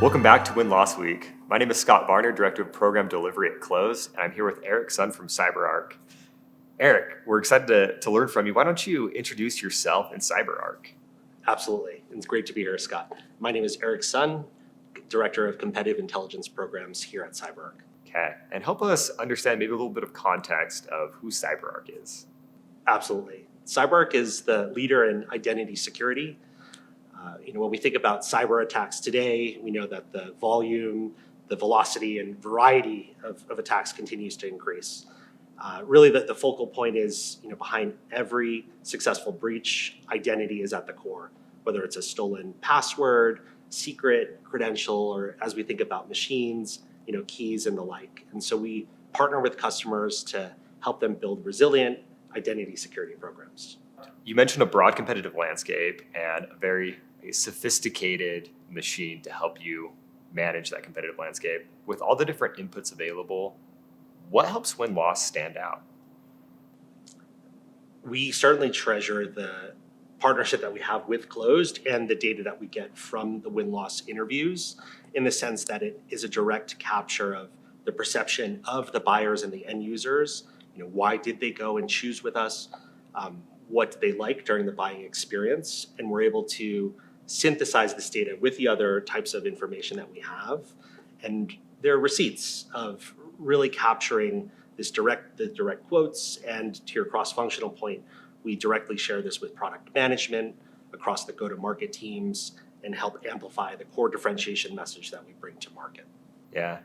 Welcome back to Win-Loss Week. My name is Scott Varner, Director of Program Delivery at Close, and I'm here with Eric Sun from CyberArk. Eric, we're excited to learn from you. Why don't you introduce yourself and CyberArk? Absolutely. It's great to be here, Scott. My name is Eric Sun, Director of Competitive Intelligence Programs here at CyberArk. Okay, and help us understand maybe a little bit of context of who CyberArk is. Absolutely. CyberArk is the leader in identity security. When we think about cyber attacks today, we know that the volume, the velocity, and variety of attacks continues to increase. Really, the focal point is, behind every successful breach, identity is at the core, whether it's a stolen password, secret, credential, or as we think about machines, keys and the like. And so we partner with customers to help them build resilient identity security programs. You mentioned a broad competitive landscape and a very sophisticated machine to help you manage that competitive landscape. With all the different inputs available, what helps win-loss stand out? We certainly treasure the partnership that we have with Closed and the data that we get from the win-loss interviews, in the sense that it is a direct capture of the perception of the buyers and the end users. Why did they go and choose with us? What did they like during the buying experience? And we're able to synthesize this data with the other types of information that we have. And there are receipts of really capturing the direct quotes. And to your cross-functional point, we directly share this with product management across the go-to-market teams and help amplify the core differentiation message that we bring to market. Yeah,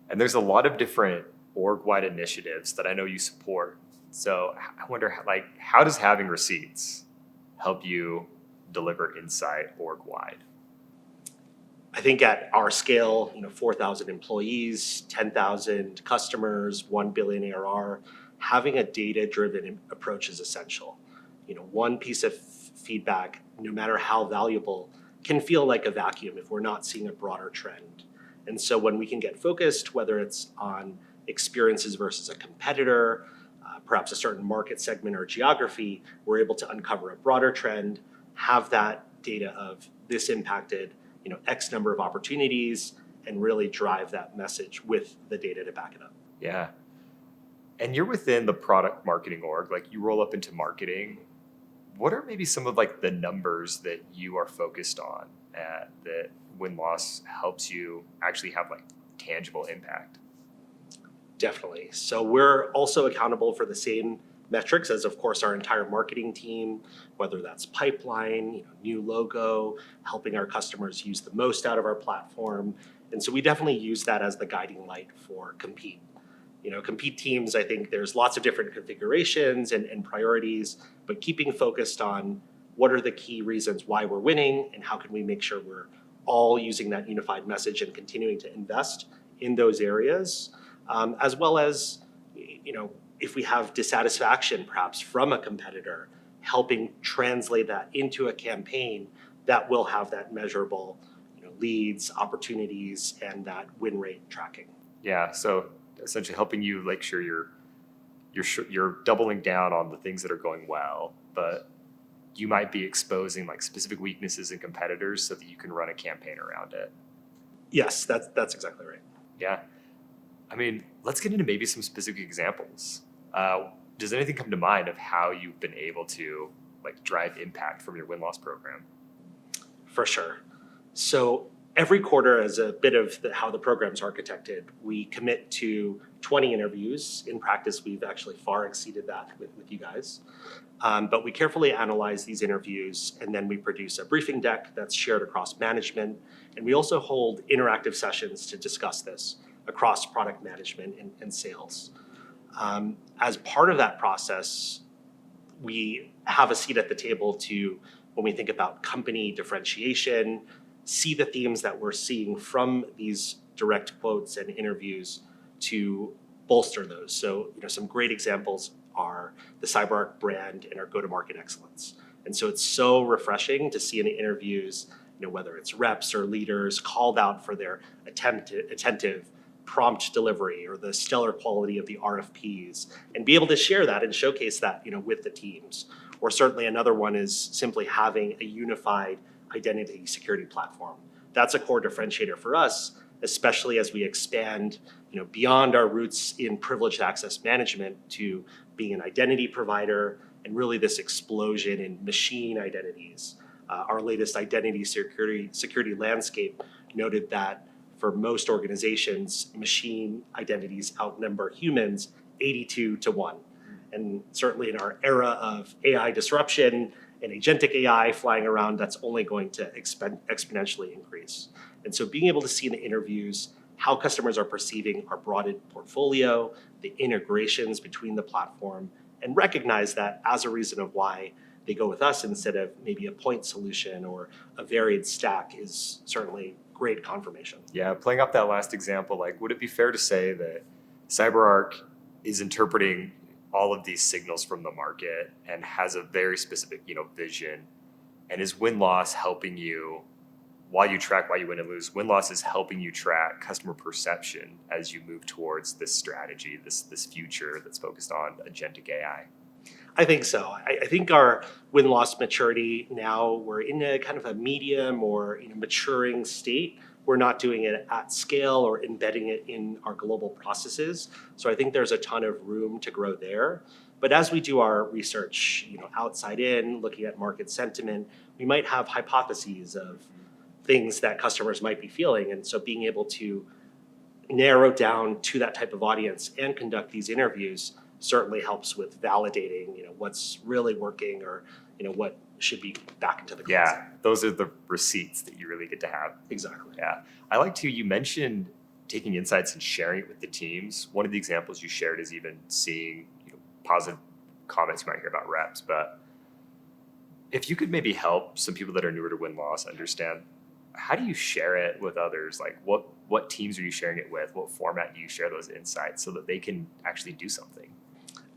and there's a lot of different org-wide initiatives that I know you support. So I wonder, how does having receipts help you deliver insight org-wide? I think at our scale, 4,000 employees, 10,000 customers, 1 billion ARR, having a data-driven approach is essential. One piece of feedback, no matter how valuable, can feel like a vacuum if we're not seeing a broader trend. And so when we can get focused, whether it's on experiences versus a competitor, perhaps a certain market segment or geography, we're able to uncover a broader trend, have that data of this impacted X number of opportunities, and really drive that message with the data to back it up. Yeah. And you're within the product marketing org, you roll up into marketing. What are maybe some of the numbers that you are focused on that win-loss helps you actually have tangible impact? Definitely. So we're also accountable for the same metrics as, of course, our entire marketing team, whether that's pipeline, new logo, helping our customers use the most out of our platform. And so we definitely use that as the guiding light for Compete. Compete teams, I think there's lots of different configurations and priorities, but keeping focused on what are the key reasons why we're winning and how can we make sure we're all using that unified message and continuing to invest in those areas, as well as, if we have dissatisfaction perhaps from a competitor, helping translate that into a campaign that will have that measurable leads, opportunities, and that win rate tracking. Yeah, so essentially helping you sure you're doubling down on the things that are going well, but you might be exposing specific weaknesses in competitors so that you can run a campaign around it. Yes, that's exactly right. Yeah. Let's get into maybe some specific examples. Does anything come to mind of how you've been able to drive impact from your win-loss program? For sure. So every quarter, as a bit of how the program's architected, we commit to 20 interviews. In practice, we've actually far exceeded that with you guys. But we carefully analyze these interviews, and then we produce a briefing deck that's shared across management. And we also hold interactive sessions to discuss this across product management and sales. As part of that process, we have a seat at the table to, when we think about company differentiation, see the themes that we're seeing from these direct quotes and interviews to bolster those. So, some great examples are the CyberArk brand and our go-to-market excellence. And so it's so refreshing to see in the interviews, whether it's reps or leaders called out for their attentive, prompt delivery or the stellar quality of the RFPs, and be able to share that and showcase that, with the teams. Or certainly another one is simply having a unified identity security platform that's a core differentiator for us, especially as we expand, beyond our roots in privileged access management to being an identity provider and really this explosion in machine identities. Our latest identity security landscape noted that for most organizations, machine identities outnumber humans 82 to 1. And certainly in our era of AI disruption and agentic AI flying around, that's only going to exponentially increase. And so being able to see in the interviews how customers are perceiving our broadened portfolio, the integrations between the platform, and recognize that as a reason of why they go with us instead of maybe a point solution or a varied stack is certainly great confirmation. Yeah, playing off that last example, like, would it be fair to say that CyberArk is interpreting all of these signals from the market and has a very specific, vision, and is win-loss helping you while you track why you win and lose? Win-loss is helping you track customer perception as you move towards this strategy, this future that's focused on agentic AI. I think so. I think our win-loss maturity now, we're in a kind of a medium or maturing state. We're not doing it at scale or embedding it in our global processes. So I think there's a ton of room to grow there. But as we do our research, outside in, looking at market sentiment, we might have hypotheses of things that customers might be feeling. And so being able to narrow down to that type of audience and conduct these interviews certainly helps with validating, what's really working or, what should be back into the closet. Yeah, those are the receipts that you really get to have. Exactly. Yeah. I like to, you mentioned taking insights and sharing it with the teams. One of the examples you shared is even seeing positive comments you might hear about reps. But if you could maybe help some people that are newer to win-loss understand, how do you share it with others? Like what teams are you sharing it with? What format do you share those insights so that they can actually do something?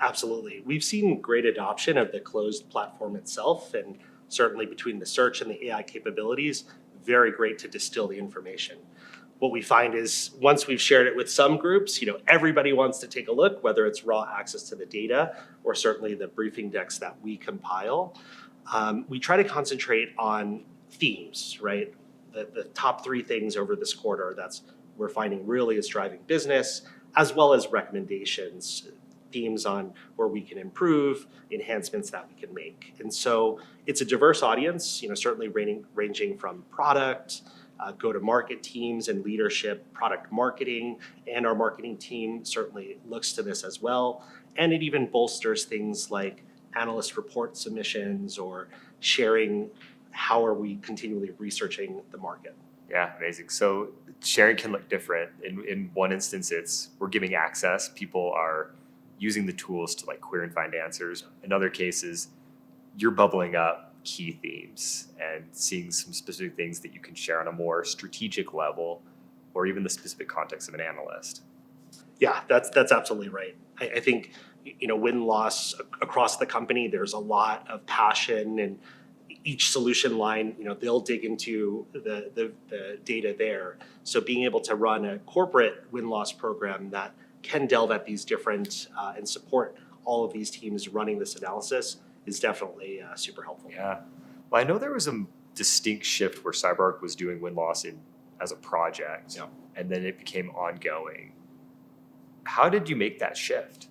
Absolutely. We've seen great adoption of the closed platform itself, and certainly between the search and the AI capabilities, very great to distill the information. What we find is once we've shared it with some groups, everybody wants to take a look, whether it's raw access to the data or certainly the briefing decks that we compile. We try to concentrate on themes, right? The top 3 things over this quarter that's we're finding really is driving business, as well as recommendations, themes on where we can improve, enhancements that we can make. And so it's a diverse audience, certainly ranging from product, go-to-market teams and leadership, product marketing, and our marketing team certainly looks to this as well. And it even bolsters things like analyst report submissions or sharing how are we continually researching the market. Yeah, amazing. So sharing can look different. In one instance, it's we're giving access. People are using the tools to query and find answers. In other cases, you're bubbling up key themes and seeing some specific things that you can share on a more strategic level or even the specific context of an analyst. Yeah, that's absolutely right. I think, win-loss across the company, there's a lot of passion, and each solution line, they'll dig into the data there. So being able to run a corporate win-loss program that can delve at these different and support all of these teams running this analysis is definitely super helpful. Yeah. Well, I know there was a distinct shift where CyberArk was doing win-loss as a project, and then it became ongoing. How did you make that shift?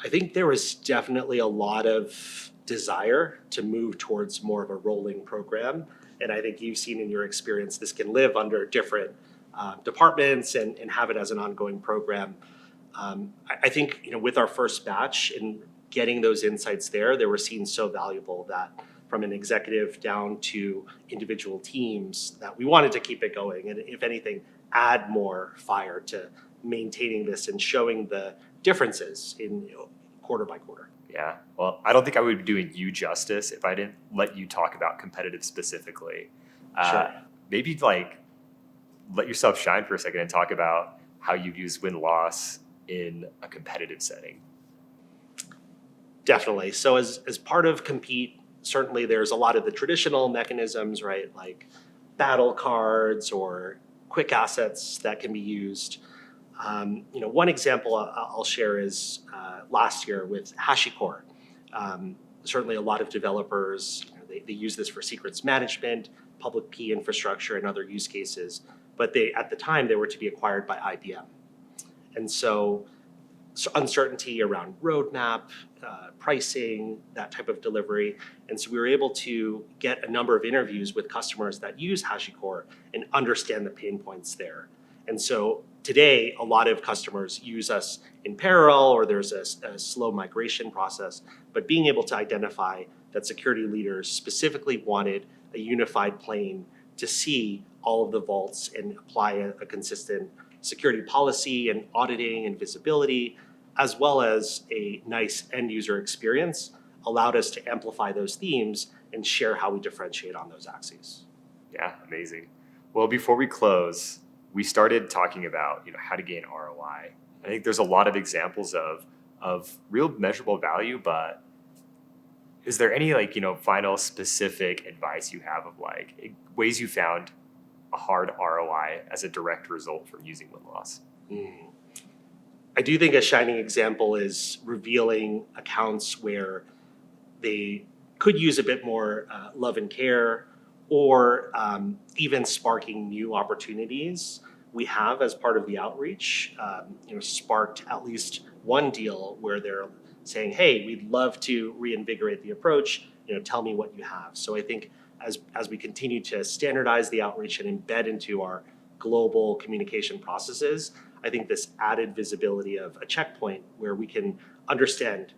I think there was definitely a lot of desire to move towards more of a rolling program. And I think you've seen in your experience, this can live under different departments and have it as an ongoing program. I think, with our first batch and getting those insights there, they were seen so valuable that from an executive down to individual teams that we wanted to keep it going. And if anything, add more fire to maintaining this and showing the differences in quarter by quarter. Yeah, well, I don't think I would be doing you justice if I didn't let you talk about competitive specifically. Sure. Maybe let yourself shine for a second and talk about how you've used win-loss in a competitive setting. Definitely. So as part of Compete, certainly there's a lot of the traditional mechanisms, right? Like battle cards or quick assets that can be used. One example I'll share is last year with HashiCorp. Certainly a lot of developers, they use this for secrets management, public key infrastructure and other use cases, but they at the time they were to be acquired by IBM. And so uncertainty around roadmap, pricing, that type of delivery. And so we were able to get a number of interviews with customers that use HashiCorp and understand the pain points there. And so today, a lot of customers use us in parallel, or there's a slow migration process. But being able to identify that security leaders specifically wanted a unified plane to see all of the vaults and apply a consistent security policy and auditing and visibility, as well as a nice end user experience, allowed us to amplify those themes and share how we differentiate on those axes. Yeah, amazing. Well, before we close, we started talking about how to gain ROI. I think there's a lot of examples of real measurable value, but is there any final specific advice you have of ways you found a hard ROI as a direct result from using win-loss? I do think a shining example is revealing accounts where they could use a bit more love and care, or even sparking new opportunities. We have, as part of the outreach, sparked at least one deal where they're saying, "Hey, we'd love to reinvigorate the approach. Tell me what you have." So I think as we continue to standardize the outreach and embed into our global communication processes, I think this added visibility of a checkpoint where we can understand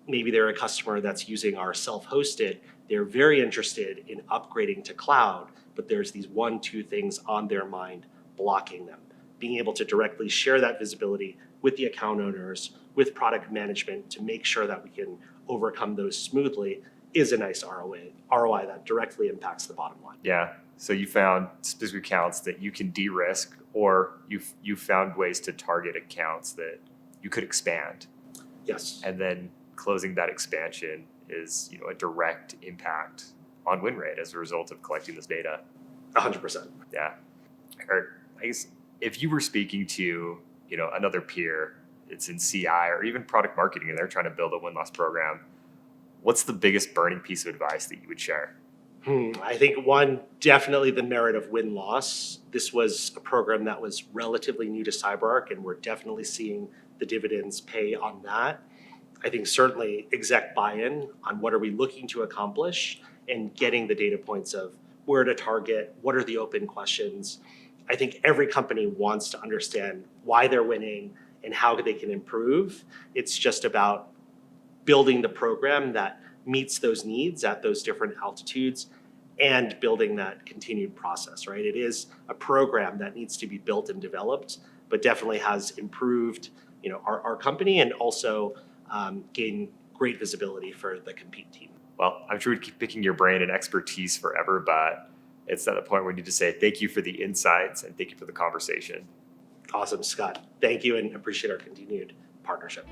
maybe they're a customer that's using our self-hosted, they're very interested in upgrading to cloud, but there's these 1-2 things on their mind blocking them. Being able to directly share that visibility with the account owners, with product management to make sure that we can overcome those smoothly is a nice ROI that directly impacts the bottom line. Yeah. So you found specific accounts that you can de-risk, or you found ways to target accounts that you could expand. Yes. And then closing that expansion is a direct impact on win rate as a result of collecting this data. 100%. Yeah. Or I guess if you were speaking to another peer, it's in CI or even product marketing, and they're trying to build a win-loss program, what's the biggest burning piece of advice that you would share? I think one, definitely the merit of win-loss. This was a program that was relatively new to CyberArk, and we're definitely seeing the dividends pay on that. I think certainly exec buy-in on what are we looking to accomplish, and getting the data points of where to target, what are the open questions. I think every company wants to understand why they're winning and how they can improve. It's just about building the program that meets those needs at those different altitudes and building that continued process, right? It is a program that needs to be built and developed, but definitely has improved our company, and also gained great visibility for the compete team. Well, I'm sure we'd keep picking your brain and expertise forever, but it's at the point where we need to say thank you for the insights and thank you for the conversation. Awesome, Scott. Thank you, and appreciate our continued partnership.